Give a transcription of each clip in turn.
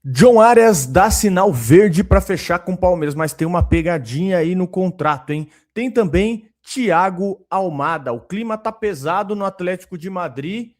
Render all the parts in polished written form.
John Arias dá sinal verde para fechar com o Palmeiras, mas tem uma pegadinha aí no contrato, hein? Tem também Thiago Almada. O clima tá pesado no Atlético de Madrid.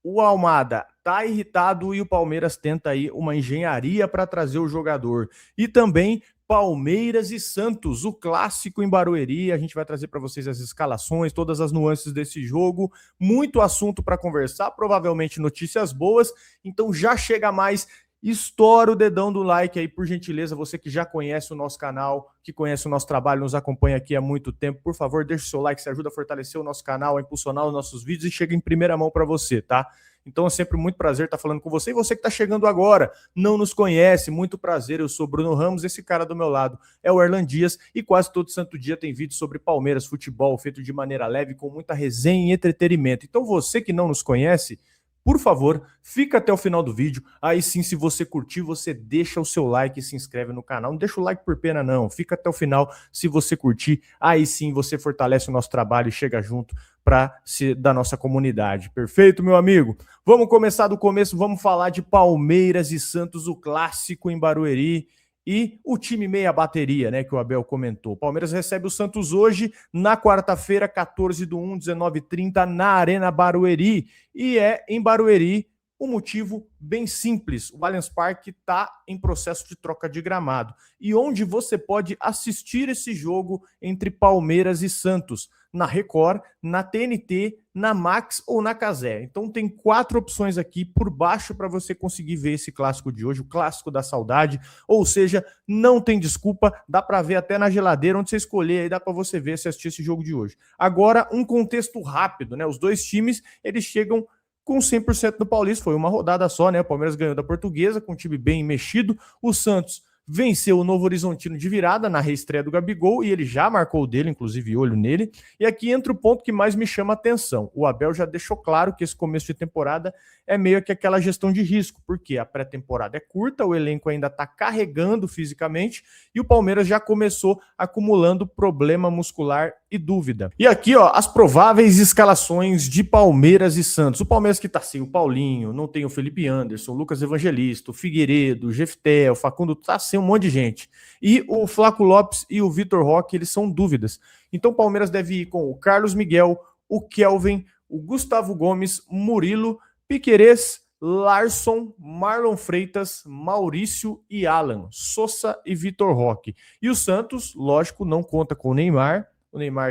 O Almada tá irritado e o Palmeiras tenta aí uma engenharia para trazer o jogador. E também Palmeiras e Santos, o clássico em Barueri. A gente vai trazer para vocês as escalações, todas as nuances desse jogo. Muito assunto para conversar, provavelmente notícias boas. Então já chega mais. Estoura o dedão do like aí, por gentileza. Você que já conhece o nosso canal, que conhece o nosso trabalho, nos acompanha aqui há muito tempo, por favor, deixe o seu like, isso ajuda a fortalecer o nosso canal, a impulsionar os nossos vídeos e chega em primeira mão para você, tá? Então é sempre muito prazer estar falando com você. E você que está chegando agora, não nos conhece, muito prazer. Eu sou Bruno Ramos, esse cara do meu lado é o Erlan Dias e quase todo santo dia tem vídeo sobre Palmeiras, futebol, feito de maneira leve, com muita resenha e entretenimento. Então você que não nos conhece, por favor, fica até o final do vídeo. Aí sim, se você curtir, você deixa o seu like e se inscreve no canal. Não deixa o like por pena, não. Fica até o final. Se você curtir, aí sim você fortalece o nosso trabalho e chega junto para ser da nossa comunidade. Perfeito, meu amigo? Vamos começar do começo. Vamos falar de Palmeiras e Santos, o clássico em Barueri. E o time meia bateria, né, que o Abel comentou. O Palmeiras recebe o Santos hoje, na quarta-feira, 14/1, 19h30, na Arena Barueri. E é em Barueri um motivo bem simples. O Allianz Parque está em processo de troca de gramado. E onde você pode assistir esse jogo entre Palmeiras e Santos? Na Record, na TNT, na Max ou na Cazé. Então tem 4 opções aqui por baixo para você conseguir ver esse clássico de hoje, o clássico da saudade. Ou seja, não tem desculpa, dá para ver até na geladeira, onde você escolher, aí dá para você ver se assistir esse jogo de hoje. Agora, um contexto rápido, né? Os dois times, eles chegam com 100% do Paulista, foi uma rodada só, né? O Palmeiras ganhou da Portuguesa, com um time bem mexido. O Santos venceu o Novo Horizontino de virada na reestreia do Gabigol e ele já marcou o dele, inclusive olho nele. E aqui entra o ponto que mais me chama a atenção. O Abel já deixou claro que esse começo de temporada é meio que aquela gestão de risco, porque a pré-temporada é curta, o elenco ainda está carregando fisicamente e o Palmeiras já começou acumulando problema muscular e dúvida. E aqui, ó, as prováveis escalações de Palmeiras e Santos. O Palmeiras que tá sem o Paulinho, não tem o Felipe Anderson, o Lucas Evangelista, o Figueiredo, o Jefté, o Facundo, tá sem um monte de gente. E o Flaco Lopes e o Vitor Roque, eles são dúvidas. Então o Palmeiras deve ir com o Carlos Miguel, o Kelvin, o Gustavo Gomes, Murilo, Piquerez, Larson, Marlon Freitas, Maurício e Alan, Sosa e Vitor Roque. E o Santos, lógico, não conta com o Neymar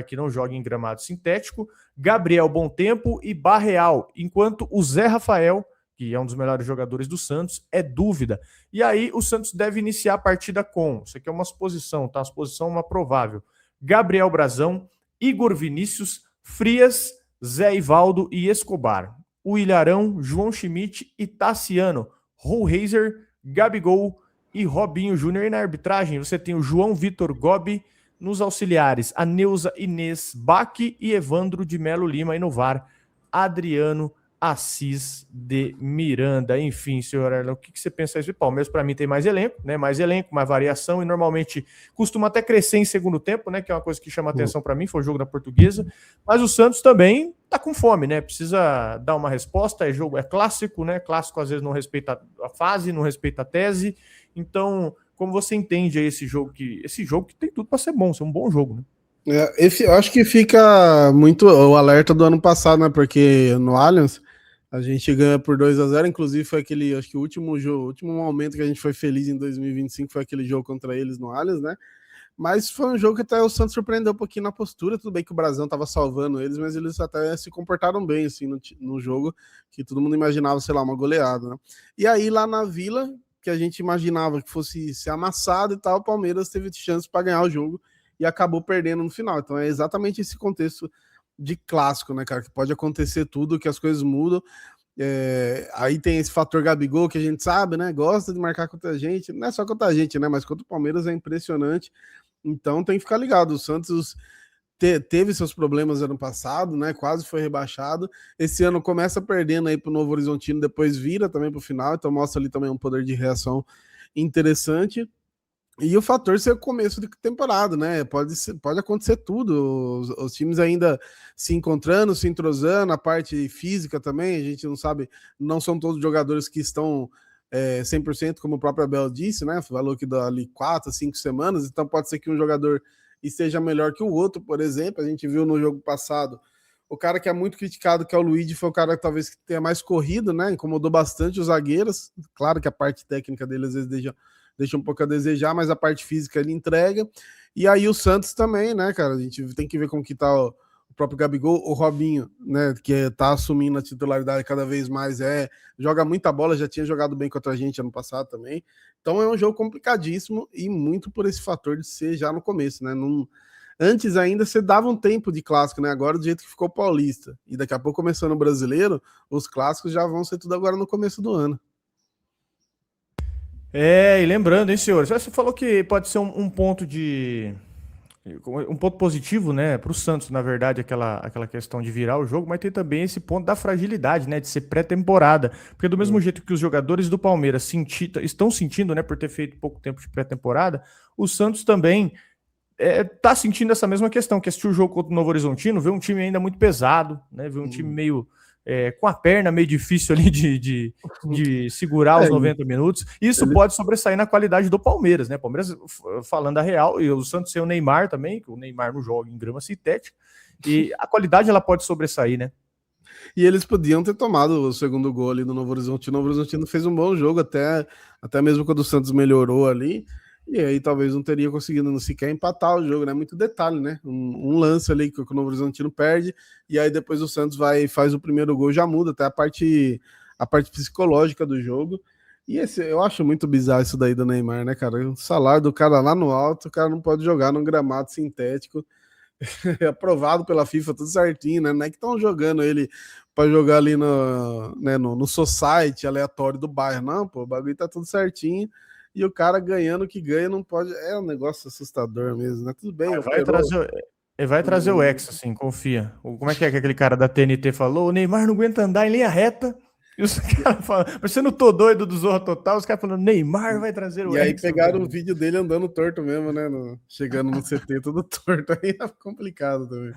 que não joga em gramado sintético, Gabriel Bontempo e Barreal, enquanto o Zé Rafael, que é um dos melhores jogadores do Santos, é dúvida. E aí o Santos deve iniciar a partida com, isso aqui é uma suposição, tá? Uma suposição, uma provável. Gabriel Brazão, Igor Vinícius, Frias, Zé Ivaldo e Escobar. O Ilharão, João Schmidt e Tassiano, Rollheiser, Gabigol e Robinho Júnior. E na arbitragem você tem o João Vitor Gobi, nos auxiliares, a Neuza Inês Baque e Evandro de Melo Lima. E no VAR, Adriano Assis de Miranda. Enfim, senhor Erlon, o que você pensa disso? Palmeiras, para mim, tem mais elenco, né? Mais elenco, mais variação, e normalmente costuma até crescer em segundo tempo, né? Que é uma coisa que chama atenção para mim, foi o jogo da Portuguesa. Mas o Santos também tá com fome, né? Precisa dar uma resposta, é jogo, é clássico, né? Clássico às vezes não respeita a fase, não respeita a tese. Então, como você entende aí esse jogo que tem tudo para ser bom, ser um bom jogo, né? Eu acho que fica muito o alerta do ano passado, né? Porque no Allianz a gente ganha por 2-0, inclusive foi aquele, acho que o último jogo, o último momento que a gente foi feliz em 2025 foi aquele jogo contra eles no Allianz, né? Mas foi um jogo que até o Santos surpreendeu um pouquinho na postura, tudo bem que o Brasão estava salvando eles, mas eles até se comportaram bem, assim, no jogo, que todo mundo imaginava, sei lá, uma goleada, né? E aí lá na Vila, que a gente imaginava que fosse ser amassado e tal, o Palmeiras teve chance para ganhar o jogo e acabou perdendo no final. Então é exatamente esse contexto de clássico, né, cara? Que pode acontecer tudo, que as coisas mudam. Aí tem esse fator Gabigol que a gente sabe, né? Gosta de marcar contra a gente, não é só contra a gente, né? Mas contra o Palmeiras é impressionante. Então tem que ficar ligado. O Santos teve seus problemas ano passado, né? Quase foi rebaixado. Esse ano começa perdendo aí pro Novo Horizontino, depois vira também pro final, então mostra ali também um poder de reação interessante. E o fator ser o começo de temporada, né? Pode acontecer tudo. Os times ainda se encontrando, se entrosando, a parte física também, a gente não sabe, não são todos jogadores que estão 100%, como o próprio Abel disse, né? Falou que dá ali 4, 5 semanas, então pode ser que um jogador esteja melhor que o outro, por exemplo. A gente viu no jogo passado o cara que é muito criticado, que é o Luigi, foi o cara que talvez tenha mais corrido, né? Incomodou bastante os zagueiros. Claro que a parte técnica dele às vezes deixa um pouco a desejar, mas a parte física ele entrega. E aí o Santos também, né, cara? A gente tem que ver como que tá o próprio Gabigol, o Robinho, né, que tá assumindo a titularidade cada vez mais, joga muita bola, já tinha jogado bem contra a gente ano passado também. Então é um jogo complicadíssimo e muito por esse fator de ser já no começo, né? Antes ainda você dava um tempo de clássico, né? Agora do jeito que ficou o Paulista e daqui a pouco começando o Brasileiro, os clássicos já vão ser tudo agora no começo do ano. E lembrando, hein, senhor? Você falou que pode ser um ponto positivo, né, para o Santos, na verdade, aquela questão de virar o jogo, mas tem também esse ponto da fragilidade, né, de ser pré-temporada, porque do mesmo jeito que os jogadores do Palmeiras estão sentindo, né, por ter feito pouco tempo de pré-temporada, o Santos também tá sentindo essa mesma questão, que assistiu o jogo contra o Novo Horizontino, vê um time ainda muito pesado, né, vê um time meio com a perna meio difícil ali de segurar os 90 minutos. Isso pode sobressair na qualidade do Palmeiras, né? Palmeiras, falando a real, e o Santos tem o Neymar também, que o Neymar não joga em grama sintética, e a qualidade ela pode sobressair, né? E eles podiam ter tomado o segundo gol ali do Novo Horizontino. O Novo Horizontino fez um bom jogo, até mesmo quando o Santos melhorou ali. E aí talvez não teria conseguido sequer empatar o jogo, né? Muito detalhe, né? Um lance ali que o Novo Horizontino perde, e aí depois o Santos vai e faz o primeiro gol, já muda até a parte psicológica do jogo. E eu acho muito bizarro isso daí do Neymar, né, cara? O salário do cara lá no alto, o cara não pode jogar num gramado sintético. É aprovado pela FIFA, tudo certinho, né? Não é que estão jogando ele para jogar ali no society aleatório do bairro, não, pô, o bagulho tá tudo certinho. E o cara ganhando o que ganha não pode. É um negócio assustador mesmo, né? Tudo bem. Ele vai trazer o Hexa, assim, confia. Como é que aquele cara da TNT falou? O Neymar não aguenta andar em linha reta. E os caras falando, mas você não tô doido do Zorra Total, os caras falando, Neymar vai trazer o Hexa. E aí pegaram o vídeo dele andando torto mesmo, né? Chegando no CT todo torto, aí é complicado também.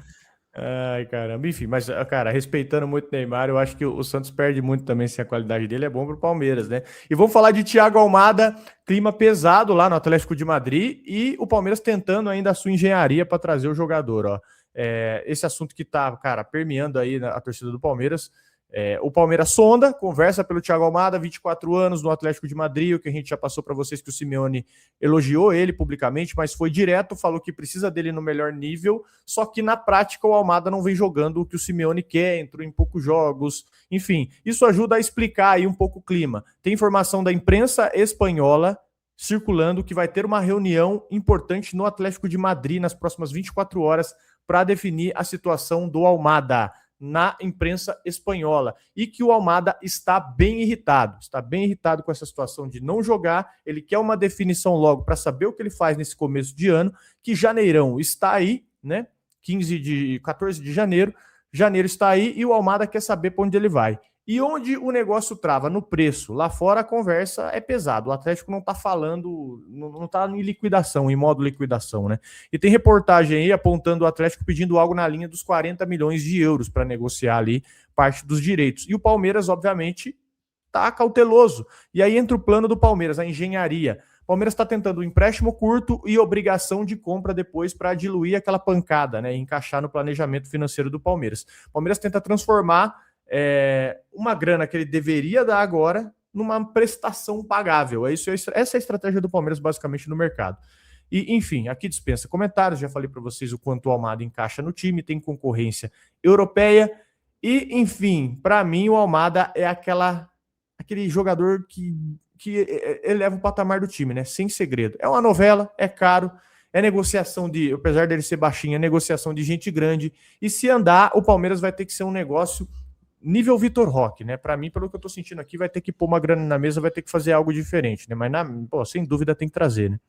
Ai, caramba. Enfim, mas, cara, respeitando muito o Neymar, eu acho que o Santos perde muito também se a qualidade dele é bom pro Palmeiras, né? E vamos falar de Thiago Almada, clima pesado lá no Atlético de Madrid e o Palmeiras tentando ainda a sua engenharia para trazer o jogador, ó. Esse assunto que tá, cara, permeando aí a torcida do Palmeiras. O Palmeiras sonda, conversa pelo Thiago Almada, 24 anos, no Atlético de Madrid, o que a gente já passou para vocês que o Simeone elogiou ele publicamente, mas foi direto, falou que precisa dele no melhor nível, só que na prática o Almada não vem jogando o que o Simeone quer, entrou em poucos jogos, enfim, isso ajuda a explicar aí um pouco o clima. Tem informação da imprensa espanhola circulando que vai ter uma reunião importante no Atlético de Madrid nas próximas 24 horas para definir a situação do Almada na imprensa espanhola, e que o Almada está bem irritado com essa situação de não jogar, ele quer uma definição logo para saber o que ele faz nesse começo de ano, que janeirão está aí, né, 14 de janeiro está aí, e o Almada quer saber para onde ele vai. E onde o negócio trava? No preço. Lá fora a conversa é pesada. O Atlético não está falando, não está em liquidação, em modo liquidação, né? E tem reportagem aí apontando o Atlético pedindo algo na linha dos 40 milhões de euros para negociar ali parte dos direitos. E o Palmeiras, obviamente, está cauteloso. E aí entra o plano do Palmeiras, a engenharia. O Palmeiras está tentando um empréstimo curto e obrigação de compra depois para diluir aquela pancada, né? E encaixar no planejamento financeiro do Palmeiras. O Palmeiras tenta transformar uma grana que ele deveria dar agora numa prestação pagável. Essa é a estratégia do Palmeiras basicamente no mercado. E, enfim, aqui dispensa comentários, já falei para vocês o quanto o Almada encaixa no time, tem concorrência europeia e, enfim, para mim o Almada é aquele jogador que eleva o patamar do time, né? Sem segredo. É uma novela, é caro, é negociação apesar dele ser baixinho, é negociação de gente grande, e se andar, o Palmeiras vai ter que ser um negócio nível Vitor Roque, né? Para mim, pelo que eu tô sentindo aqui, vai ter que pôr uma grana na mesa, vai ter que fazer algo diferente, né? Mas, sem dúvida, tem que trazer, né?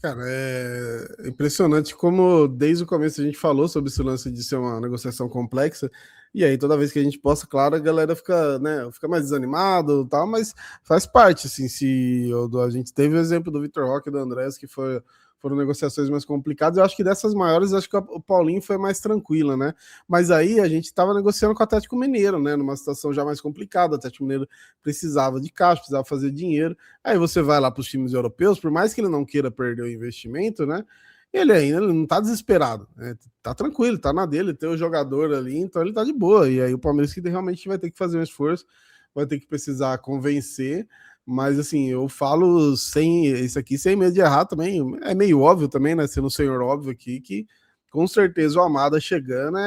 Cara, é impressionante como desde o começo a gente falou sobre esse lance de ser uma negociação complexa, E aí, toda vez que a gente posta, claro, a galera fica, né, fica mais desanimado e tal, mas faz parte, assim, a gente teve o exemplo do Vitor Roque e do Andrés, que foram negociações mais complicadas. Eu acho que dessas maiores, acho que o Paulinho foi mais tranquila, né? Mas aí a gente estava negociando com o Atlético Mineiro, né? Numa situação já mais complicada. O Atlético Mineiro precisava de caixa, precisava fazer dinheiro. Aí você vai lá para os times europeus, por mais que ele não queira perder o investimento, né? Ele não tá desesperado, né? Tá tranquilo, tá na dele, tem o jogador ali, então ele tá de boa. E aí o Palmeiras que realmente vai ter que fazer um esforço, vai ter que precisar convencer. Mas assim, eu falo isso aqui sem medo de errar também. É meio óbvio também, né? Sendo um senhor óbvio aqui, que com certeza o Amada chegando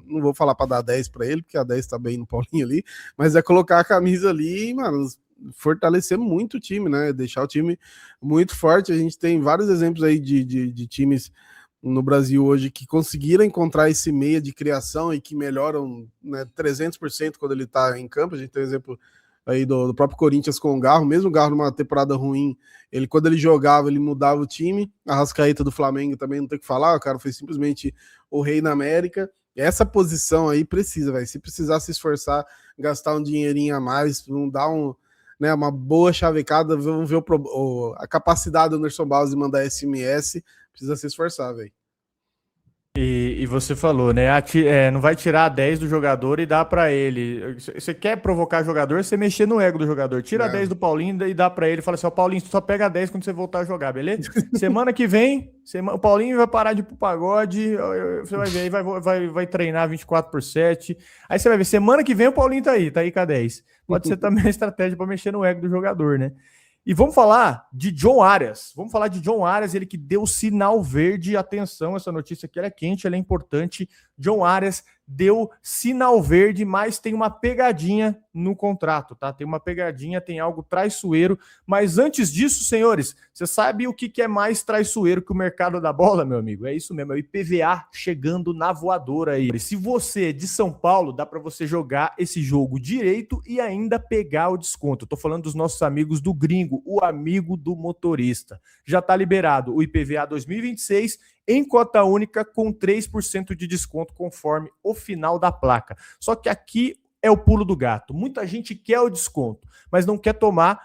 não vou falar para dar 10 para ele, porque a 10 tá bem no Paulinho ali, mas é colocar a camisa ali, mano, fortalecer muito o time, né? Deixar o time muito forte. A gente tem vários exemplos aí de times no Brasil hoje que conseguiram encontrar esse meia de criação e que melhoram, né, 300% quando ele tá em campo. A gente tem um exemplo aí do próprio Corinthians com o Garro, mesmo o Garro numa temporada ruim, quando ele jogava, ele mudava o time. A Arrascaeta do Flamengo também não tem o que falar, o cara foi simplesmente o rei na América. Essa posição aí precisa, velho. Se precisar se esforçar, gastar um dinheirinho a mais, não dar né, uma boa chavecada, vamos ver a capacidade do Anderson Barros de mandar SMS, precisa se esforçar, velho. E você falou, né? Não vai tirar 10 do jogador e dar pra ele. Você quer provocar jogador, você mexer no ego do jogador. Tira 10 do Paulinho e dá pra ele. Fala assim: ó, Paulinho, tu só pega 10 quando você voltar a jogar, beleza? Semana que vem, o Paulinho vai parar de ir pro pagode. Você vai ver, aí vai treinar 24/7. Aí você vai ver, semana que vem o Paulinho tá aí com a 10. Pode ser também uma estratégia pra mexer no ego do jogador, né? E vamos falar de John Arias. Vamos falar de John Arias, ele que deu sinal verde. Atenção, essa notícia aqui ela é quente, ela é importante. John Arias deu sinal verde, mas tem uma pegadinha no contrato, tá? Tem uma pegadinha, tem algo traiçoeiro. Mas antes disso, senhores, você sabe o que é mais traiçoeiro que o mercado da bola, meu amigo? É isso mesmo, é o IPVA chegando na voadora aí. Se você é de São Paulo, dá para você jogar esse jogo direito e ainda pegar o desconto. Eu tô falando dos nossos amigos do Gringo, o amigo do motorista. Já tá liberado o IPVA 2026 em cota única com 3% de desconto conforme o final da placa. Só que aqui é o pulo do gato. Muita gente quer o desconto, mas não quer tomar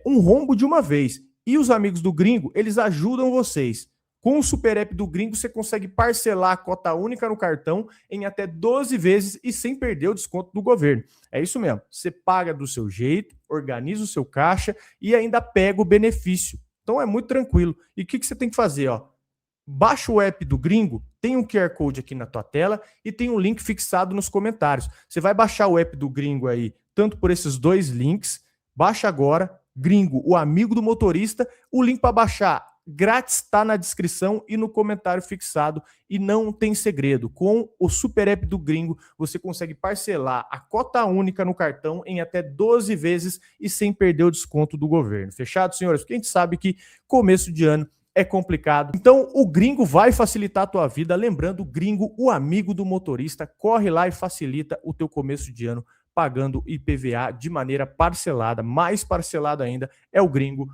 um rombo de uma vez. E os amigos do Gringo, eles ajudam vocês. Com o Super App do Gringo, você consegue parcelar a cota única no cartão em até 12 vezes e sem perder o desconto do governo. É isso mesmo. Você paga do seu jeito, organiza o seu caixa e ainda pega o benefício. Então é muito tranquilo. E o que você tem que fazer, ó? Baixa o app do Gringo, tem um QR Code aqui na tua tela e tem um link fixado nos comentários. Você vai baixar o app do Gringo aí, tanto por esses dois links, baixa agora, Gringo, o amigo do motorista, o link para baixar grátis está na descrição e no comentário fixado e não tem segredo. Com o Super App do Gringo, você consegue parcelar a cota única no cartão em até 12 vezes e sem perder o desconto do governo. Fechado, senhores? Porque a gente sabe que começo de ano é complicado. Então, o Gringo vai facilitar a tua vida. Lembrando, o Gringo, o amigo do motorista, corre lá e facilita o teu começo de ano pagando IPVA de maneira parcelada. Mais parcelada ainda é o Gringo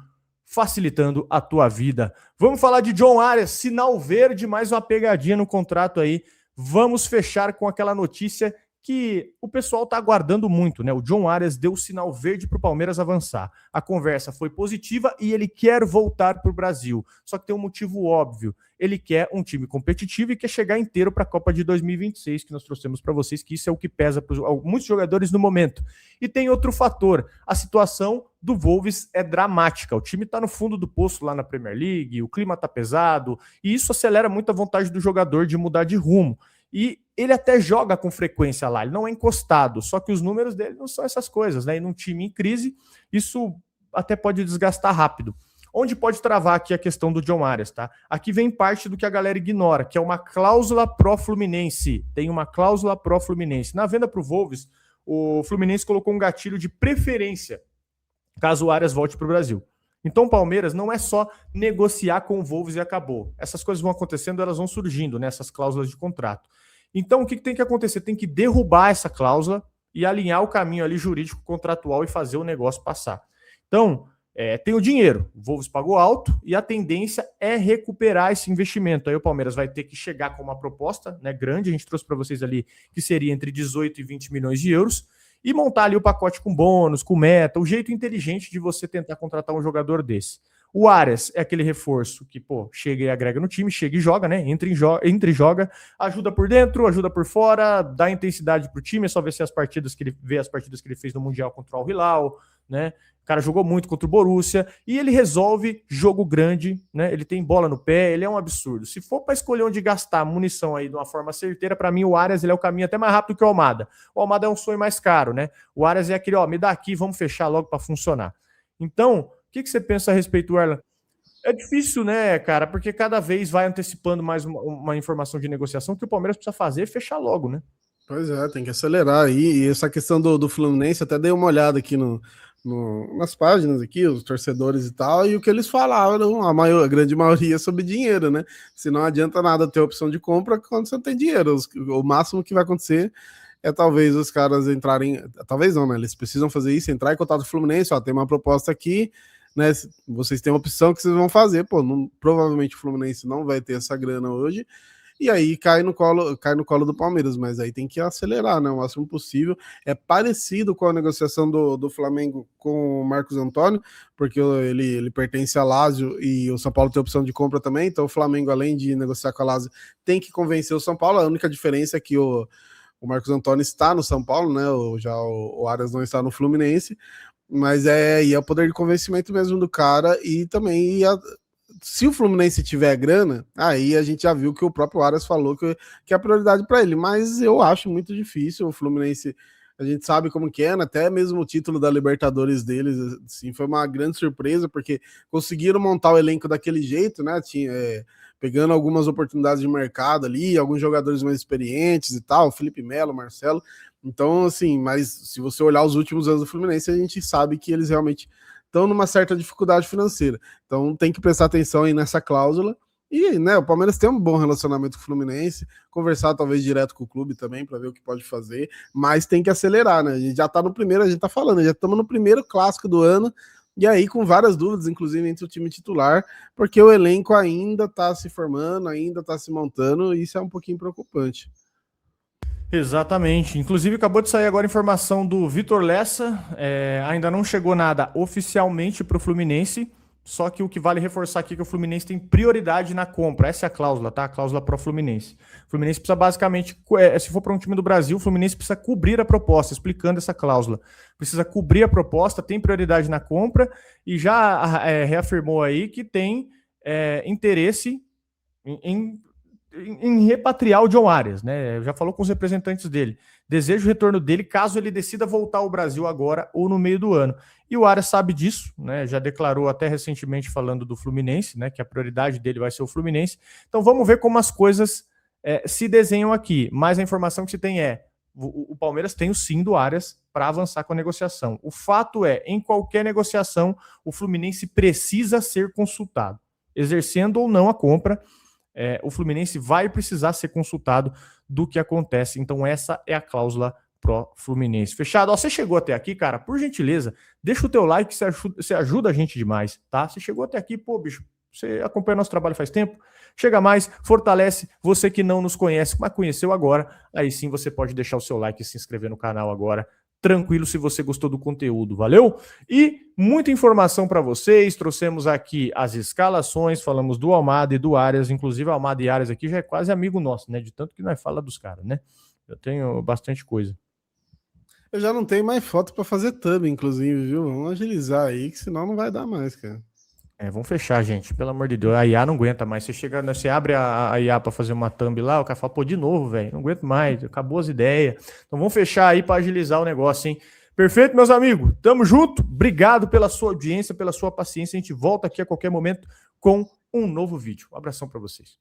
facilitando a tua vida. Vamos falar de John Arias, sinal verde, mais uma pegadinha no contrato aí. Vamos fechar com aquela notícia que o pessoal está aguardando muito, né? O John Arias deu sinal verde para o Palmeiras avançar. A conversa foi positiva e ele quer voltar para o Brasil. Só que tem um motivo óbvio. Ele quer um time competitivo e quer chegar inteiro para a Copa de 2026, que nós trouxemos para vocês, que isso é o que pesa para muitos jogadores no momento. E tem outro fator. A situação do Wolves é dramática. O time está no fundo do poço lá na Premier League, o clima está pesado, e isso acelera muito a vontade do jogador de mudar de rumo. E ele até joga com frequência lá, ele não é encostado, só que os números dele não são essas coisas, né? E num time em crise, isso até pode desgastar rápido. Onde pode travar aqui a questão do John Arias, tá? Aqui vem parte do que a galera ignora, que é uma cláusula pró-Fluminense. Tem uma cláusula pró-Fluminense. Na venda para o Wolves, o Fluminense colocou um gatilho de preferência, caso o Arias volte para o Brasil. Então o Palmeiras não é só negociar com o Wolves e acabou. Essas coisas vão acontecendo, elas vão surgindo, né? Essas cláusulas de contrato. Então o que tem que acontecer? Tem que derrubar essa cláusula e alinhar o caminho ali jurídico contratual e fazer o negócio passar. Então, tem o dinheiro, o Wolves pagou alto e a tendência é recuperar esse investimento. Aí o Palmeiras vai ter que chegar com uma proposta, né, grande, a gente trouxe para vocês ali que seria entre 18 e 20 milhões de euros, e montar ali o pacote com bônus, com meta, o jeito inteligente de você tentar contratar um jogador desse. O Arias é aquele reforço que, chega e agrega no time, chega e joga, né? Entra e joga, ajuda por dentro, ajuda por fora, dá intensidade pro time, é só ver se as partidas que ele fez no Mundial contra o Al Hilal, né? O cara jogou muito contra o Borussia e ele resolve jogo grande, né? Ele tem bola no pé, ele é um absurdo. Se for para escolher onde gastar munição aí de uma forma certeira, para mim o Arias ele é o caminho até mais rápido que o Almada. O Almada é um sonho mais caro, né? O Arias é aquele, me dá aqui, vamos fechar logo para funcionar. Então, o que você pensa a respeito, Erlan? É difícil, né, cara? Porque cada vez vai antecipando mais uma informação de negociação que o Palmeiras precisa fazer e fechar logo, né? Pois é, tem que acelerar aí. E essa questão do Fluminense, até dei uma olhada aqui nas páginas aqui, os torcedores e tal, e o que eles falaram, a grande maioria, sobre dinheiro, né? Se não adianta nada ter opção de compra quando você não tem dinheiro. O máximo que vai acontecer é talvez os caras entrarem. Talvez não, né? Eles precisam fazer isso, entrar em contato com o Fluminense, tem uma proposta aqui, né? Vocês têm uma opção que vocês vão fazer, provavelmente o Fluminense não vai ter essa grana hoje. E aí cai no colo do Palmeiras, mas aí tem que acelerar, né? O máximo possível. É parecido com a negociação do Flamengo com o Marcos Antônio, porque ele pertence a Lazio e o São Paulo tem opção de compra também. Então o Flamengo, além de negociar com a Lazio, tem que convencer o São Paulo. A única diferença é que o Marcos Antônio está no São Paulo, né? O Arias não está no Fluminense, mas é o poder de convencimento mesmo do cara e também se o Fluminense tiver grana, aí a gente já viu que o próprio Arias falou que é a prioridade para ele, mas eu acho muito difícil. O Fluminense, a gente sabe como que é, né? Até mesmo o título da Libertadores deles, assim, foi uma grande surpresa, porque conseguiram montar o elenco daquele jeito, né? Pegando algumas oportunidades de mercado ali, alguns jogadores mais experientes e tal, Felipe Melo, Marcelo. Então, assim, mas se você olhar os últimos anos do Fluminense, a gente sabe que eles realmente estão numa certa dificuldade financeira. Então tem que prestar atenção aí nessa cláusula. E, né, o Palmeiras tem um bom relacionamento com o Fluminense, conversar talvez direto com o clube também para ver o que pode fazer, mas tem que acelerar, né? A gente já tá no primeiro, a gente tá falando, já estamos no primeiro clássico do ano, e aí com várias dúvidas, inclusive entre o time titular, porque o elenco ainda tá se formando, ainda tá se montando, e isso é um pouquinho preocupante. Exatamente. Inclusive, acabou de sair agora a informação do Vitor Lessa. Ainda não chegou nada oficialmente para o Fluminense, só que o que vale reforçar aqui é que o Fluminense tem prioridade na compra. Essa é a cláusula, tá? A cláusula pro Fluminense. O Fluminense precisa basicamente, se for para um time do Brasil, o Fluminense precisa cobrir a proposta, explicando essa cláusula. Precisa cobrir a proposta, tem prioridade na compra e já reafirmou aí que tem interesse em repatriar o John Arias, né? Já falou com os representantes dele. Deseja o retorno dele caso ele decida voltar ao Brasil agora ou no meio do ano. E o Arias sabe disso, né? Já declarou até recentemente falando do Fluminense, né? Que a prioridade dele vai ser o Fluminense. Então vamos ver como as coisas se desenham aqui. Mas a informação que se tem o Palmeiras tem o sim do Arias para avançar com a negociação. O fato em qualquer negociação, o Fluminense precisa ser consultado, exercendo ou não a compra. O Fluminense vai precisar ser consultado do que acontece. Então essa é a cláusula pro Fluminense. Fechado? Você chegou até aqui, cara, por gentileza, deixa o teu like, você ajuda a gente demais, tá? Você chegou até aqui, bicho, você acompanha nosso trabalho faz tempo, chega mais, fortalece. Você que não nos conhece, mas conheceu agora, aí sim você pode deixar o seu like e se inscrever no canal agora. Tranquilo se você gostou do conteúdo, valeu? E muita informação para vocês, trouxemos aqui as escalações, falamos do Almada e do Arias, inclusive Almada e Arias aqui já é quase amigo nosso, né? De tanto que nós fala dos caras, né? Eu tenho bastante coisa. Eu já não tenho mais foto para fazer thumb, inclusive, viu? Vamos agilizar aí, que senão não vai dar mais, cara. Vamos fechar, gente. Pelo amor de Deus. A IA não aguenta mais. Você abre a IA para fazer uma thumb lá, o cara fala, de novo, velho. Não aguento mais. Acabou as ideias. Então vamos fechar aí para agilizar o negócio, hein? Perfeito, meus amigos. Tamo junto. Obrigado pela sua audiência, pela sua paciência. A gente volta aqui a qualquer momento com um novo vídeo. Um abração para vocês.